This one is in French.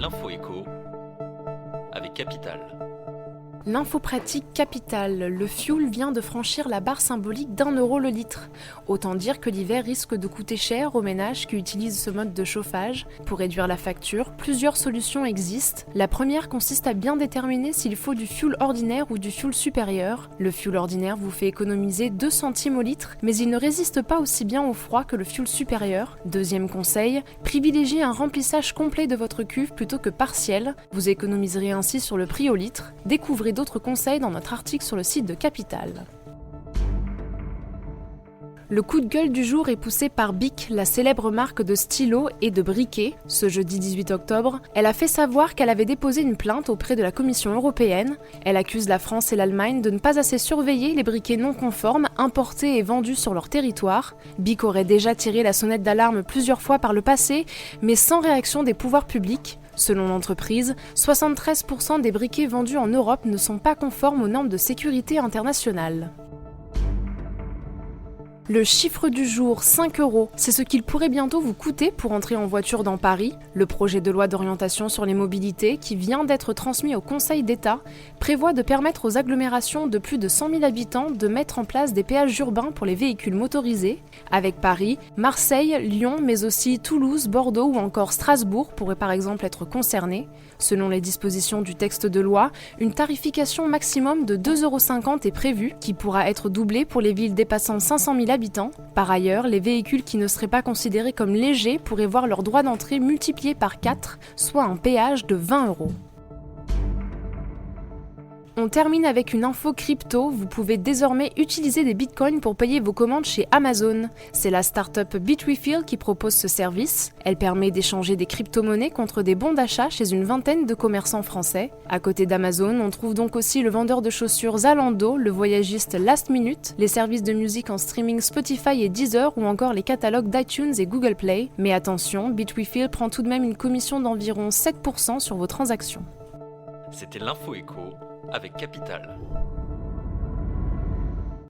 L'info éco avec Capital. L'info pratique capitale, le fuel vient de franchir la barre symbolique d'1 € le litre. Autant dire que l'hiver risque de coûter cher aux ménages qui utilisent ce mode de chauffage. Pour réduire la facture, plusieurs solutions existent. La première consiste à bien déterminer s'il faut du fuel ordinaire ou du fuel supérieur. Le fuel ordinaire vous fait économiser 2 centimes au litre, mais il ne résiste pas aussi bien au froid que le fuel supérieur. Deuxième conseil, privilégiez un remplissage complet de votre cuve plutôt que partiel. Vous économiserez ainsi sur le prix au litre. Découvrez d'autres conseils dans notre article sur le site de Capital. Le coup de gueule du jour est poussé par Bic, la célèbre marque de stylos et de briquets. Ce jeudi 18 octobre, elle a fait savoir qu'elle avait déposé une plainte auprès de la Commission européenne. Elle accuse la France et l'Allemagne de ne pas assez surveiller les briquets non conformes importés et vendus sur leur territoire. Bic aurait déjà tiré la sonnette d'alarme plusieurs fois par le passé, mais sans réaction des pouvoirs publics. Selon l'entreprise, 73% des briquets vendus en Europe ne sont pas conformes aux normes de sécurité internationales. Le chiffre du jour, 5 €, c'est ce qu'il pourrait bientôt vous coûter pour entrer en voiture dans Paris. Le projet de loi d'orientation sur les mobilités, qui vient d'être transmis au Conseil d'État, prévoit de permettre aux agglomérations de plus de 100 000 habitants de mettre en place des péages urbains pour les véhicules motorisés. Avec Paris, Marseille, Lyon, mais aussi Toulouse, Bordeaux ou encore Strasbourg pourraient par exemple être concernés. Selon les dispositions du texte de loi, une tarification maximum de 2,50 € est prévue, qui pourra être doublée pour les villes dépassant 500 000 habitants. Par ailleurs, les véhicules qui ne seraient pas considérés comme légers pourraient voir leur droit d'entrée multiplié par 4, soit un péage de 20 €. On termine avec une info crypto, vous pouvez désormais utiliser des bitcoins pour payer vos commandes chez Amazon. C'est la start-up Bitrefill qui propose ce service. Elle permet d'échanger des crypto-monnaies contre des bons d'achat chez une vingtaine de commerçants français. À côté d'Amazon, on trouve donc aussi le vendeur de chaussures Zalando, le voyagiste Last Minute, les services de musique en streaming Spotify et Deezer ou encore les catalogues d'iTunes et Google Play. Mais attention, Bitrefill prend tout de même une commission d'environ 7% sur vos transactions. C'était l'info éco avec Capital.